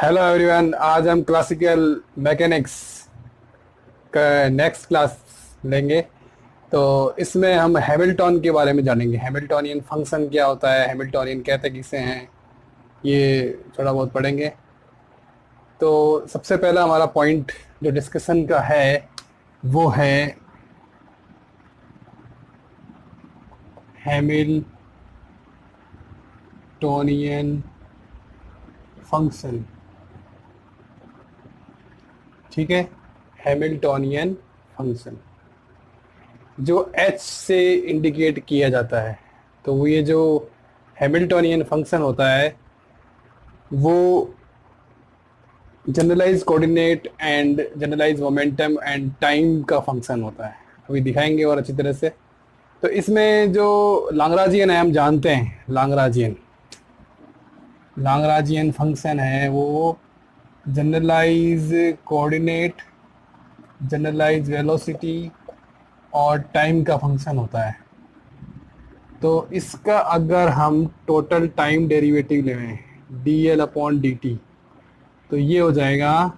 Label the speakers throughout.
Speaker 1: Hello everyone, आज हम classical mechanics का नेक्स्ट क्लास लेंगे। तो इसमें हम हैमिल्टन के बारे में जानेंगे। हैमिल्टोनियन फंक्शन क्या होता है, हैमिल्टोनियन कहते किसे हैं, ये थोड़ा बहुत पढ़ेंगे। तो सबसे पहला हमारा पॉइंट जो डिस्कशन का है वो है हैमिल्टोनियन फंक्शन। ठीक है, हैमिल्टोनियन फंक्शन जो एच से इंडिकेट किया जाता है। तो वो ये जो हैमिल्टोनियन फंक्शन होता है वो generalise coordinate and generalise momentum and time का फंक्शन होता है। अभी दिखाएंगे और अच्छी तरह से। तो इसमें जो लाग्रांजियन है, हम जानते हैं लाग्रांजियन लाग्रांजियन फंक्शन है वो जनरलाइज कोऑर्डिनेट, जनरलाइज वेलोसिटी और टाइम का फंक्शन होता है। तो इसका अगर हम टोटल टाइम डेरिवेटिव लें D L upon D T, तो ये हो जाएगा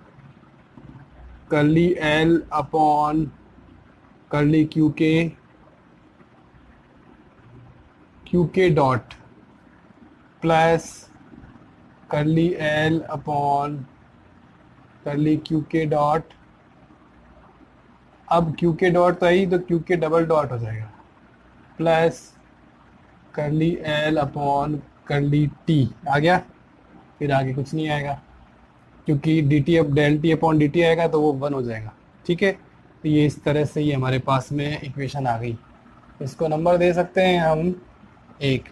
Speaker 1: curly L upon curly Q K dot plus curly L upon curly Q K dot. अब क्यू के डॉट तो आई, तो क्यू के डबल डॉट हो जाएगा plus curly L upon curly T. आ गया, फिर आगे कुछ नहीं आएगा क्योंकि डी टी अब del T upon D T आएगा तो वो 1 हो जाएगा। ठीक है, तो ये इस तरह से ये हमारे पास में इक्वेशन आ गई। इसको नंबर दे सकते हैं हम 1।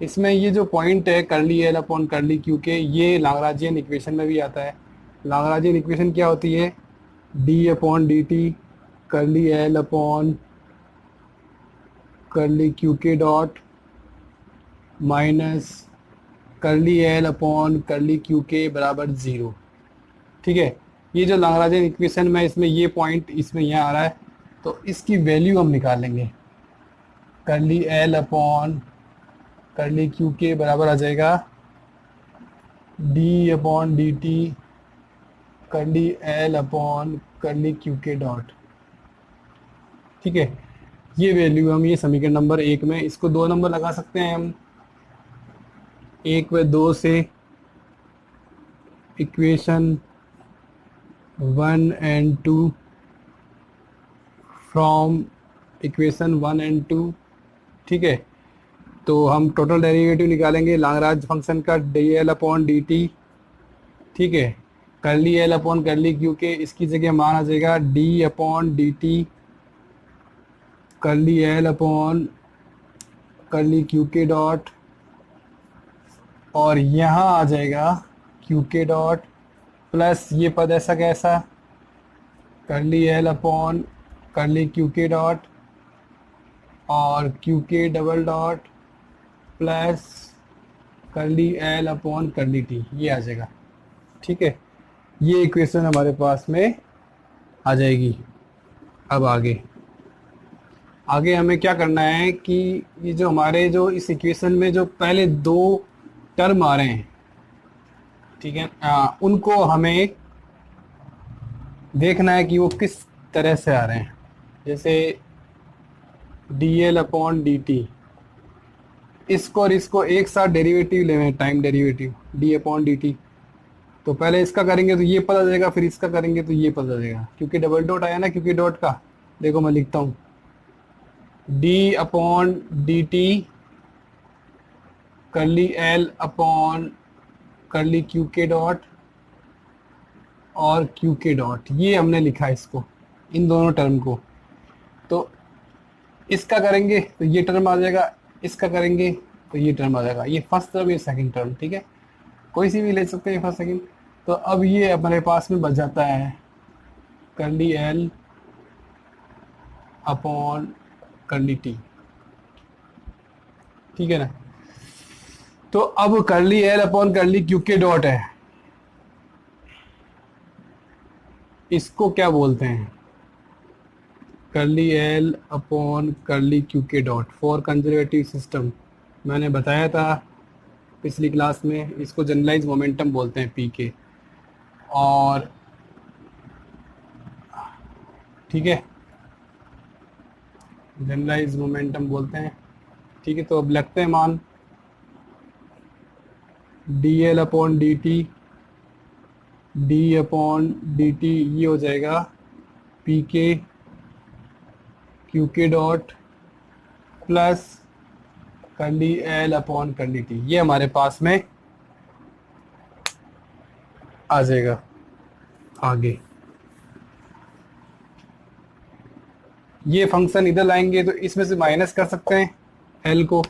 Speaker 1: इसमें ये जो पॉइंट है curly L upon curly Q के, ये लाग्रांजियन इक्वेशन में भी आता है। लाग्रांजियन इक्वेशन क्या होती है? D upon D T curly L upon curly Q K dot minus curly L upon curly Q K बराबर 0। ठीक है, ये जो लाग्रांजियन इक्वेशन में इसमें ये पॉइंट इसमें यहाँ आ रहा है, तो इसकी वैल्यू हम निकाल लेंगे। Curly L upon curly Q K बराबर आ जाएगा D upon D T curly L upon curly Q K dot. ठीक है, ये वैल्यू हम ये समीकरण नंबर 1 में, इसको 2 नंबर लगा सकते हैं हम। 1 व 2 से equation 1 and 2 from equation 1 and 2। ठीक है, तो हम टोटल डेरिवेटिव निकालेंगे लाग्रांज फंक्शन का D L upon D T. ठीक है, curly L upon curly Q के, इसकी जगह मान आ जाएगा D upon D T curly L upon curly Q K dot, और यहाँ आ जाएगा क्यू के डॉट प्लस ये पद ऐसा कैसा curly L upon curly Q K dot और Q K double dot plus curly L upon curly T, ये आ जाएगा। ठीक है, ये इक्वेशन हमारे पास में आ जाएगी। अब आगे आगे हमें क्या करना है कि ये जो हमारे जो इस इक्वेशन में जो पहले 2 टर्म आ रहे हैं, ठीक है, उनको हमें देखना है कि वो किस तरह से आ रहे हैं। जैसे D L upon D T, इसको और इसको एक साथ डेरिवेटिव ले, time derivative D upon D T. तो पहले इसका करेंगे तो ये पता आ जाएगा, फिर इसका करेंगे तो ये पता आ जाएगा, क्योंकि डबल डॉट आया ना, क्योंकि डॉट का। देखो मैं लिखता हूँ D upon D T curly L upon curly Q K dot और क्यू के डॉट, ये हमने लिखा है इसको, इन दोनों टर्म को। तो इसका करेंगे तो ये टर्म आ जाएगा, इसका करेंगे तो ये टर्म आ जाएगा। ये फर्स्ट टर्म, ये सेकंड टर्म। ठीक है, कोई सी भी ले सकते हैं फर्स्ट सेकंड। तो अब ये हमारे पास में बच जाता है curly L upon curly T. ठीक है ना, तो अब curly L upon curly Q K dot है, इसको क्या बोलते हैं? Curly L upon curly Q K dot for conservative system. मैंने बताया था पिछली क्लास में, इसको जनरलाइज मोमेंटम बोलते हैं पी के। और ठीक है, जनरलाइज मोमेंटम बोलते हैं। ठीक है, तो अब लगते हैं मान dl upon D T, D upon D T ये हो जाएगा पी के Q K dot plus curly L upon curly T, ये हमारे पास में आ जाएगा। आगे ये फंक्शन इधर लाएंगे तो इसमें से माइनस कर सकते हैं एल को,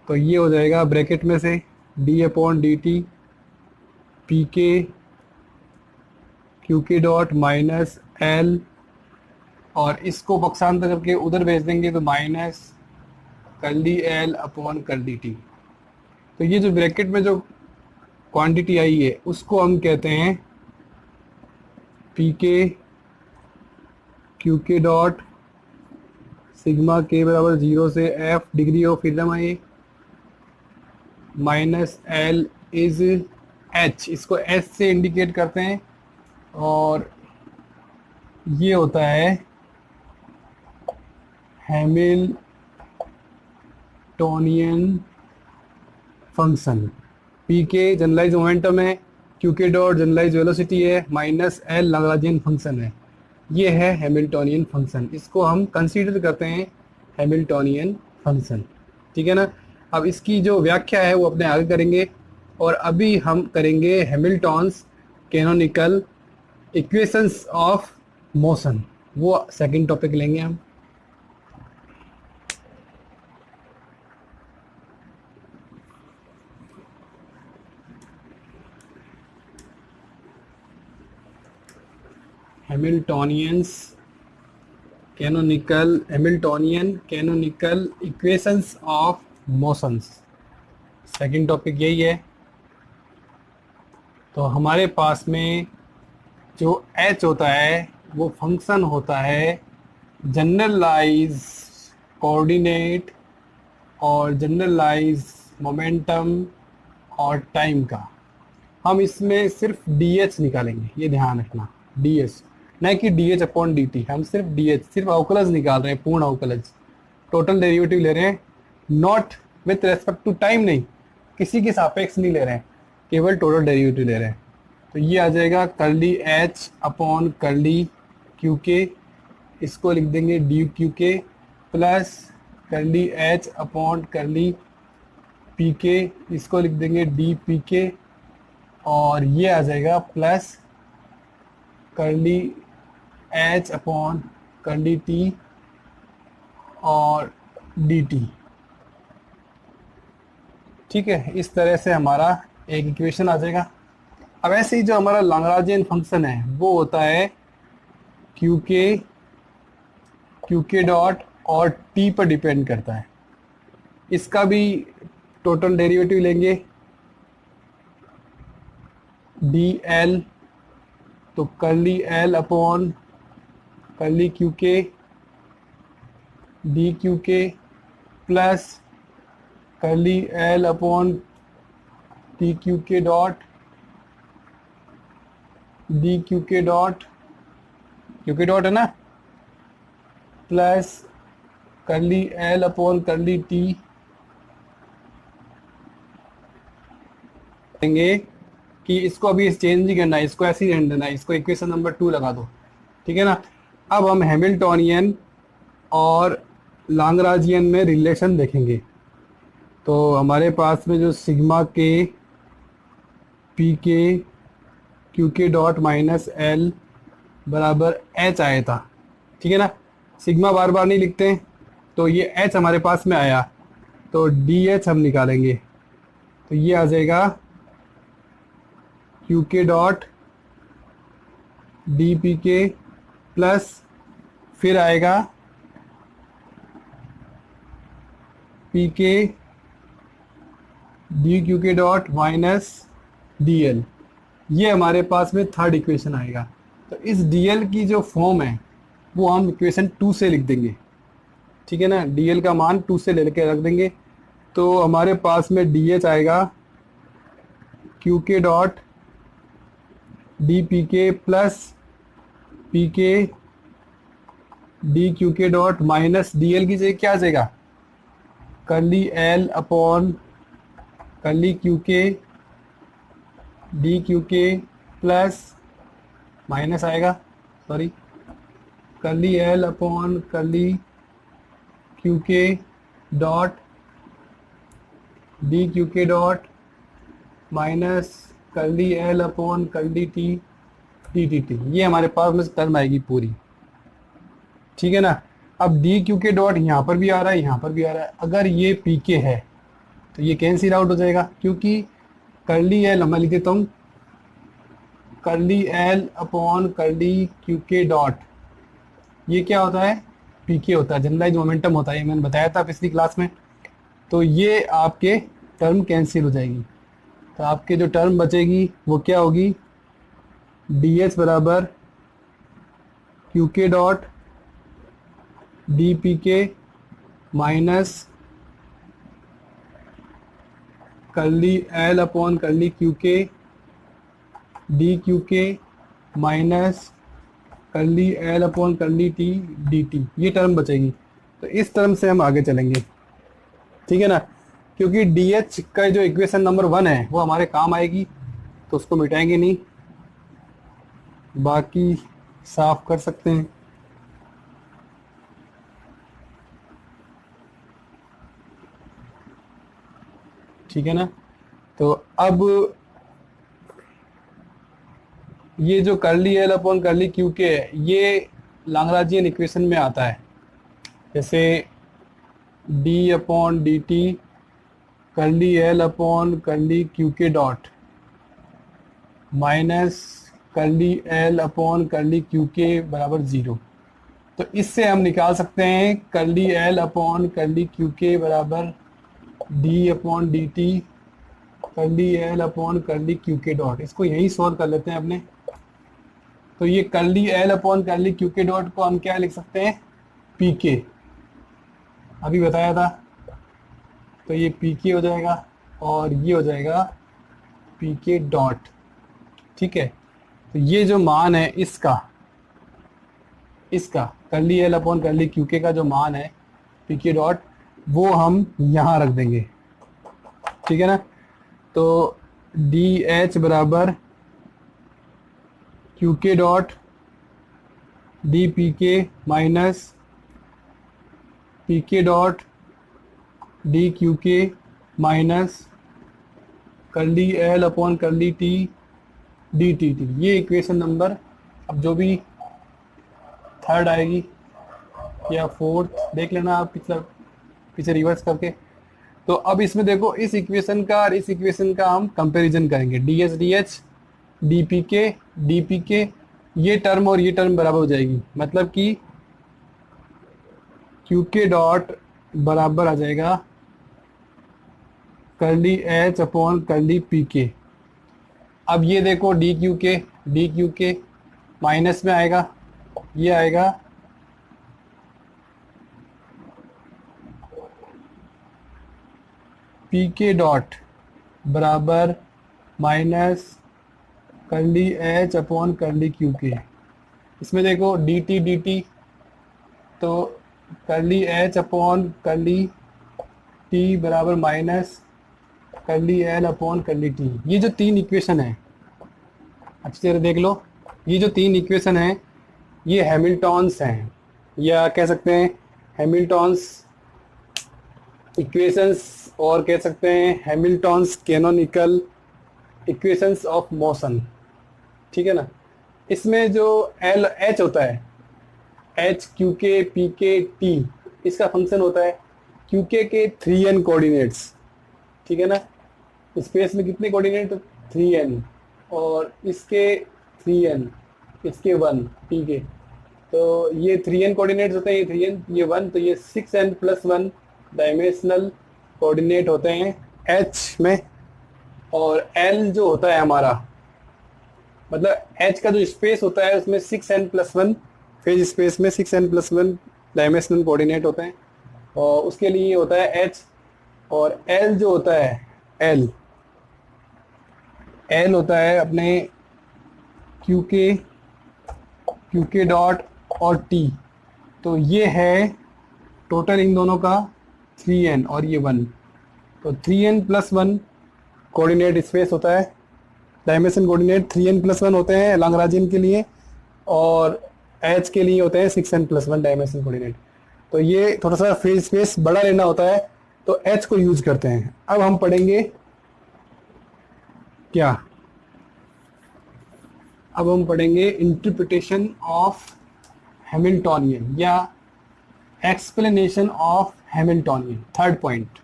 Speaker 1: तो ये हो जाएगा ब्रैकेट में से D upon D T P के Q K dot minus L, और इसको पक्षांतर करके उधर भेज देंगे तो minus curly L upon curly T. तो ये जो ब्रैकेट में जो क्वांटिटी आई है उसको हम कहते हैं पी के क्यू के डॉट सिग्मा के बराबर 0 से एफ डिग्री ऑफ फ्रीडम है माइनस एल इज एच, इसको एच से इंडिकेट करते हैं, और ये होता है हैमिल्टोनियन फंक्शन। पी के जनरलाइज मोमेंटम है, Q K dot generalise velocity है, माइनस एल लाग्रांजियन फंक्शन है, ये है हैमिल्टोनियन फंक्शन। इसको हम कंसीडर करते हैं हैमिल्टोनियन फंक्शन। ठीक है ना। अब इसकी जो व्याख्या है वो अपने आगे करेंगे, और अभी हम करेंगे हैमिल्टॉन्स कैनोनिकल इक्वेशंस ऑफ मोशन, वो सेकंड टॉपिक लेंगे हम। Hamiltonian canonical equations of motions, second topic यही है। तो हमारे पास में जो h होता है वो फंक्शन होता है जनरलाइज कोऑर्डिनेट और जनरलाइज मोमेंटम और टाइम का। हम इसमें सिर्फ dh निकालेंगे, ये ध्यान रखना, dh नहीं कि dh अपॉन dt, हम सिर्फ dh, सिर्फ अवकलज निकाल रहे हैं, पूर्ण अवकलज, टोटल डेरिवेटिव ले रहे हैं, not with respect to time, नहीं किसी के सापेक्ष नहीं ले रहे हैं, केवल टोटल डेरिवेटिव ले रहे हैं। तो ये आ जाएगा curly H upon curly Q के, इसको लिख देंगे डी क्यू के plus curly H upon curly P के, इसको लिख देंगे डी पी के, और ये आ जाएगा plus curly H upon curly T और डी टी। ठीक है, इस तरह से हमारा एक इक्वेशन आ जाएगा। अब ऐसे ही जो हमारा लाग्रांजियन फंक्शन है वो होता है क्यू के डॉट और टी पर डिपेंड करता है, इसका भी टोटल डेरिवेटिव लेंगे डी एल, तो curly L upon curly Q K D Q के plus curly L upon T Q K dot D Q K dot है ना, plus curly L upon curly T देंगे कि इसको अभी चेंज नहीं करना है, इसको ऐसे ही रहने देना है, इसको इक्वेशन नंबर 2 लगा दो। ठीक है ना। अब हम हैमिल्टोनियन और लाग्रांजियन में रिलेशन देखेंगे। तो हमारे पास में जो सिग्मा के पी के Q K dot minus L बराबर एच आया था, ठीक है ना, सिग्मा बार बार नहीं लिखते हैं, तो ये एच हमारे पास में आया, तो डी एच हम निकालेंगे, तो ये आ जाएगा Q K dot D P के प्लस फिर आएगा पी के D Q K dot minus D L, ये हमारे पास में थर्ड इक्वेशन आएगा। तो इस डी एल की जो फॉर्म है वो हम इक्वेशन 2 से लिख देंगे। ठीक है ना, डी एल का मान 2 से लेके रख देंगे, तो हमारे पास में डी एच आएगा Q K dot D P के प्लस पी के D Q K dot minus D L की जगह क्या आ जाएगा, curly L upon curly Q K D Q के प्लस माइनस आएगा, sorry, curly L upon curly Q K dot D Q K dot minus curly L upon curly T D T T. ये हमारे पास में term आएगी पूरी, ठीक है ना। अब डी क्यू के डॉट यहाँ पर भी आ रहा है, यहाँ पर भी आ रहा है। अगर ये पी के है तो ये कैंसिल आउट हो जाएगा, क्योंकि कर्ली एल मैं लिख देता हूँ, curly L upon curly Q K dot, ये क्या होता है, पी के होता है, जनरलाइज मोमेंटम होता है, ये मैंने बताया था पिछली क्लास में। तो ये आपके टर्म कैंसिल हो जाएगी, तो आपके जो टर्म बचेगी वो क्या होगी, डी एच बराबर Q K dot D P के minus curly L upon curly Q K D Q के minus curly L upon curly T D T, ये टर्म बचेगी। तो इस टर्म से हम आगे चलेंगे, ठीक है ना, क्योंकि डी एच का जो इक्वेशन नंबर 1 है वो हमारे काम आएगी, तो उसको मिटाएंगे नहीं, बाकी साफ कर सकते हैं। ठीक है ना। तो अब ये जो curly L upon curly Q K है, ये लाग्रांजियन इक्वेशन में आता है, जैसे D upon D T curly L upon curly Q K dot minus curly L upon curly Q K बराबर 0। तो इससे हम निकाल सकते हैं curly L upon curly Q K बराबर D upon D T curly L upon curly Q K dot. इसको यहीं सॉल्व कर लेते हैं अपने। तो ये curly L upon curly Q K dot को हम क्या लिख सकते हैं, पी के, अभी बताया था। तो ये पी के हो जाएगा और ये हो जाएगा पी के डॉट, ठीक है। तो ये जो मान है इसका curly L upon curly Q के का जो मान है पी के डॉट, वो हम यहाँ रख देंगे, ठीक है ना। तो डी एच बराबर Q K dot D P के minus P K dot D Q के minus curly L upon curly T D T T. ये इक्वेशन नंबर, अब जो भी थर्ड आएगी या फोर्थ देख लेना आप, पीछे रिवर्स करके। तो अब इसमें देखो, इस इक्वेशन का और इस इक्वेशन का हम कंपैरिजन करेंगे, D H D H D P के, ये टर्म और ये टर्म बराबर हो जाएगी, मतलब कि क्यू के डॉट बराबर आ जाएगा curly H upon curly P के। अब ये देखो डी क्यू के माइनस में आएगा, ये आएगा पी के डॉट बराबर minus curly H upon curly Q K. इसमें देखो डी टी, तो curly H upon curly T बराबर minus curly L upon curly T. ये जो तीन इक्वेशन है, अच्छी तरह देख लो, ये जो तीन इक्वेशन है ये हैमिल्टॉन्स हैं, या कह सकते हैं हैमिल्टॉन्स इक्वेशंस, और कह सकते हैं हैमिल्टॉन्स कैनोनिकल इक्वेशंस ऑफ मोशन, ठीक है ना। इसमें जो एल एच होता है, एच क्यू के पी के टी, इसका फंक्शन होता है क्यू के 3n कोऑर्डिनेट्स, ठीक है ना। स्पेस में कितने कोऑर्डिनेट, 3n, और इसके 3n, इसके 1 पी के, तो ये 3n कोऑर्डिनेट्स होते हैं, ये 3n ये 1, तो ये 6n + 1 डायमेंशनल कोऑर्डिनेट होते हैं h में। और l जो होता है हमारा, मतलब h का जो स्पेस होता है उसमें 6n + 1 फेज स्पेस में 6n + 1 डायमेंशनल कोऑर्डिनेट होते हैं, और उसके लिए होता है h। और l जो होता है l होता है अपने क्यू के डॉट और टी। तो ये है टोटल इन दोनों का 3n और ये 1। तो 3n+1 कोऑर्डिनेट स्पेस होता है, डायमेंशन कोऑर्डिनेट 3n+1 होते हैं लैग्रांजियन के लिए, और एच के लिए होते हैं 6n+1 डायमेंशन कोऑर्डिनेट। तो ये थोड़ा सा फ्री स्पेस बड़ा लेना होता है, तो एच को यूज करते हैं। अब हम पढ़ेंगे क्या, अब हम पढ़ेंगे इंटरप्रिटेशन ऑफ हैमिल्टोनियन या explanation of Hamiltonian. Third point,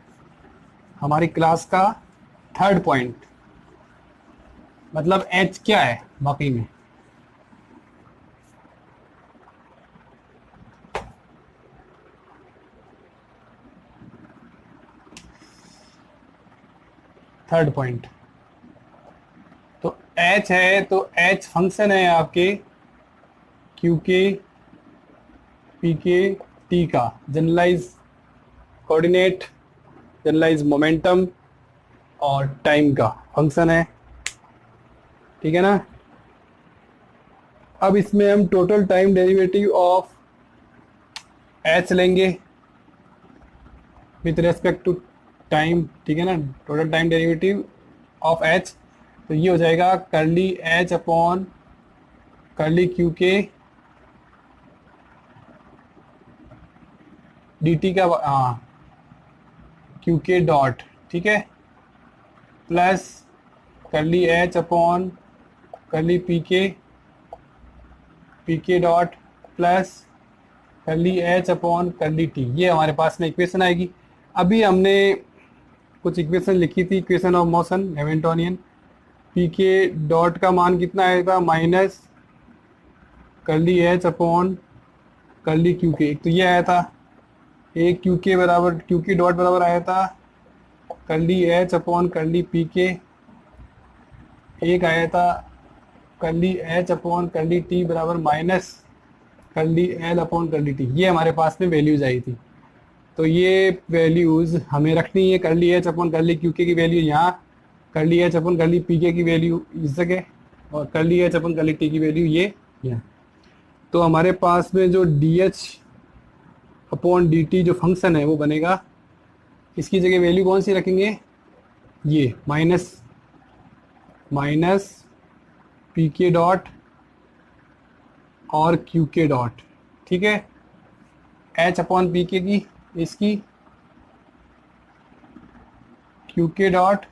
Speaker 1: हमारी क्लास का थर्ड पॉइंट, मतलब एच क्या है वाकई में। थर्ड पॉइंट तो एच है, तो एच फंक्शन है आपके क्यू के पी के टी का, जनरलाइज कोऑर्डिनेट, जनरलाइज मोमेंटम और टाइम का फंक्शन है, ठीक है ना। अब इसमें हम total time derivative of H लेंगे विथ रेस्पेक्ट टू टाइम, ठीक है ना, total time derivative of H. तो ये हो जाएगा curly H upon curly Q K D T का क्यू के डॉट, ठीक है, plus curly H upon curly P K dot plus curly H upon curly T. ये हमारे पास में इक्वेशन आएगी। अभी हमने कुछ इक्वेशन लिखी थी, equation of motion Hamiltonian. P K dot का मान कितना आएगा, minus curly H upon curly Q के। एक तो ये आया था, एक क्यू के बराबर क्यू के डॉट बराबर आया था curly H upon curly P K, एक आया था curly H upon curly T बराबर minus curly L upon curly T. ये हमारे पास में वैल्यूज आई थी। तो ये वैल्यूज हमें रखनी है, curly H upon curly Q के की वैल्यू यहाँ, curly H upon curly P के की वैल्यू इस जगह, और curly H upon curly T की वैल्यू ये यहाँ। तो हमारे पास में जो D H upon D T जो फंक्शन है वो बनेगा, इसकी जगह वैल्यू कौन सी रखेंगे, ये माइनस पी के डॉट और क्यू के डॉट, ठीक है, एच अपॉन पी के की, इसकी क्यू के डॉट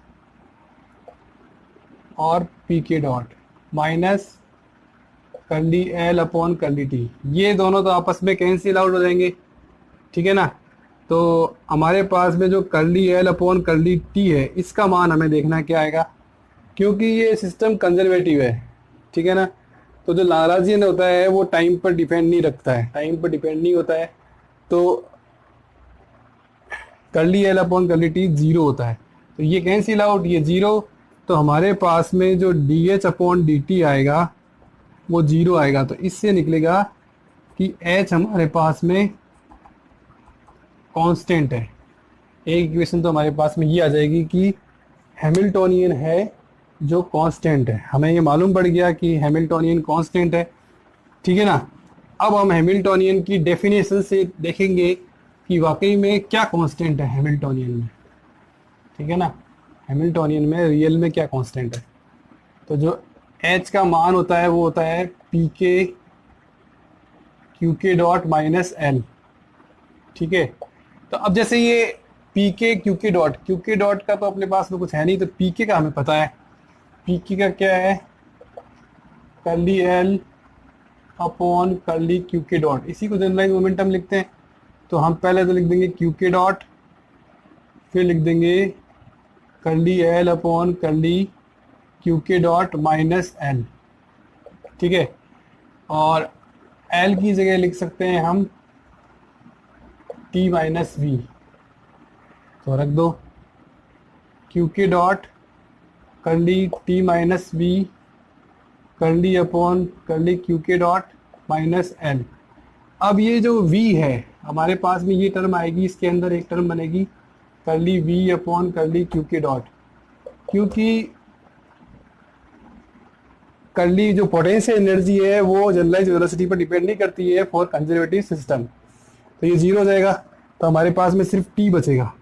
Speaker 1: और P K dot minus curly L upon curly T. ये दोनों तो आपस में कैंसिल आउट हो जाएंगे, ठीक है ना। तो हमारे पास में जो curly L upon curly T है, इसका मान हमें देखना क्या आएगा, क्योंकि ये सिस्टम कंजर्वेटिव है, ठीक है ना। तो जो लैग्रांजियन होता है वो टाइम पर डिपेंड नहीं रखता है, टाइम पर डिपेंड नहीं होता है। तो curly L upon curly T 0 होता है, तो ये कैंसिल आउट, ये 0। तो हमारे पास में जो D H upon D T आएगा वो 0 आएगा। तो इससे निकलेगा कि एच हमारे पास में कांस्टेंट है। एक इक्वेशन तो हमारे पास में ये आ जाएगी कि हैमिल्टोनियन है जो कांस्टेंट है। हमें ये मालूम पड़ गया कि हैमिल्टोनियन कांस्टेंट है, ठीक है ना। अब हम हैमिल्टोनियन की डेफिनेशन से देखेंगे कि वाकई में क्या कांस्टेंट है हैमिल्टोनियन में, ठीक है ना, हैमिल्टोनियन में रियल में क्या कांस्टेंट है। तो जो एच का मान होता है वो होता है पी के Q K dot minus L, ठीक है। तो अब जैसे ये पी के क्यू के डॉट का तो अपने पास में कुछ है नहीं, तो पी के का हमें पता है, पी के का क्या है, curly L upon curly Q K dot. इसी को जनरलाइज मोमेंटम लिखते हैं। तो हम पहले तो लिख देंगे क्यू के डॉट, फिर लिख देंगे curly L upon curly Q K dot minus L, ठीक है। और एल की जगह लिख सकते हैं हम टी माइनस वी, तो रख दो Q K dot curly T minus V curly upon curly Q K dot minus L. अब ये जो v है हमारे पास में, ये टर्म आएगी, इसके अंदर एक टर्म बनेगी curly v upon curly Q K dot, क्योंकि करली जो पोटेंशियल एनर्जी है वो जनरलाइज वेलोसिटी पर डिपेंड नहीं करती है फॉर कंजर्वेटिव सिस्टम। तो ये जीरो हो जाएगा, तो हमारे पास में सिर्फ टी बचेगा,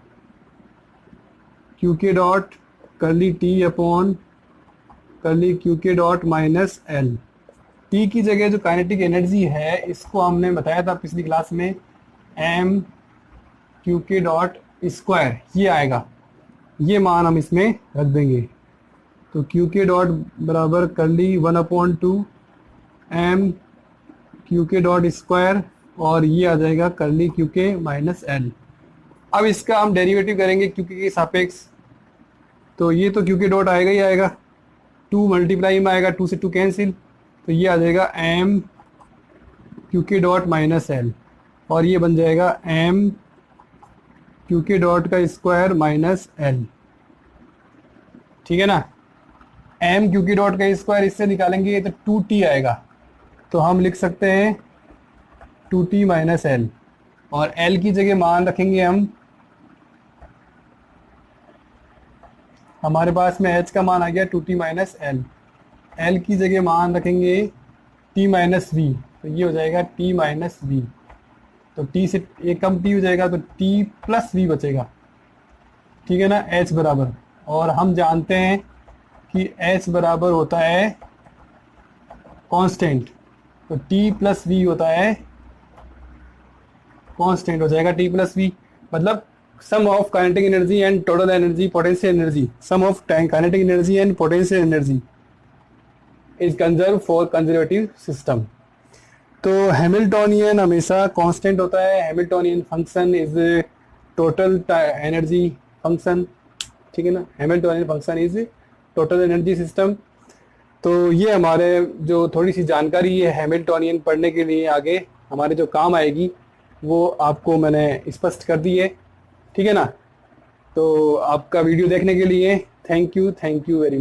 Speaker 1: क्यू के डॉट करली टी अपॉन करली Q K dot minus L. T की जगह जो काइनेटिक एनर्जी है इसको हमने बताया था पिछली क्लास में M Q K dot square, ये आएगा, ये मान हम इसमें रख देंगे। तो क्यू के डॉट बराबर करली 1/2 M Q K dot square, और ये आ जाएगा करली क्यू के माइनस एल। अब इसका हम डेरिवेटिव करेंगे क्यू के सापेक्ष, तो ये तो क्यू के डॉट आएगा ही आएगा, 2 मल्टीप्लाई में आएगा, 2 से 2 कैंसिल, तो ये आ जाएगा M Q K dot minus L, और ये बन जाएगा एम क्यू के डॉट का स्क्वायर माइनस एल। ठीक है ना, एम क्यू के डॉट का स्क्वायर इससे निकालेंगे तो 2t आएगा, तो हम लिख सकते हैं 2t माइनस एल, और एल की जगह मान रखेंगे हम, हमारे पास में एच का मान आ गया 2t माइनस एल, एल की जगह मान रखेंगे t माइनस वी, तो ये हो जाएगा t माइनस वी, तो t से एक कम t हो जाएगा तो t प्लस वी बचेगा। ठीक है ना, h बराबर, और हम जानते हैं कि h बराबर होता है कांस्टेंट, तो t प्लस वी होता है कांस्टेंट, हो जाएगा t प्लस वी, मतलब sum of kinetic energy and total energy potential energy, sum of kinetic energy and potential energy is conserve for conservative system. तो हैमिल्टोनियन हमेशा कांस्टेंट होता है, Hamiltonian function is total energy function. ठीक है ना, Hamiltonian function is total energy system. तो ये हमारे जो थोड़ी सी जानकारी है हैमिल्टोनियन पढ़ने के लिए आगे हमारे जो काम आएगी वो आपको मैंने स्पष्ट कर दी है। ठीक है ना, तो आपका वीडियो देखने के लिए थैंक यू वेरी मच।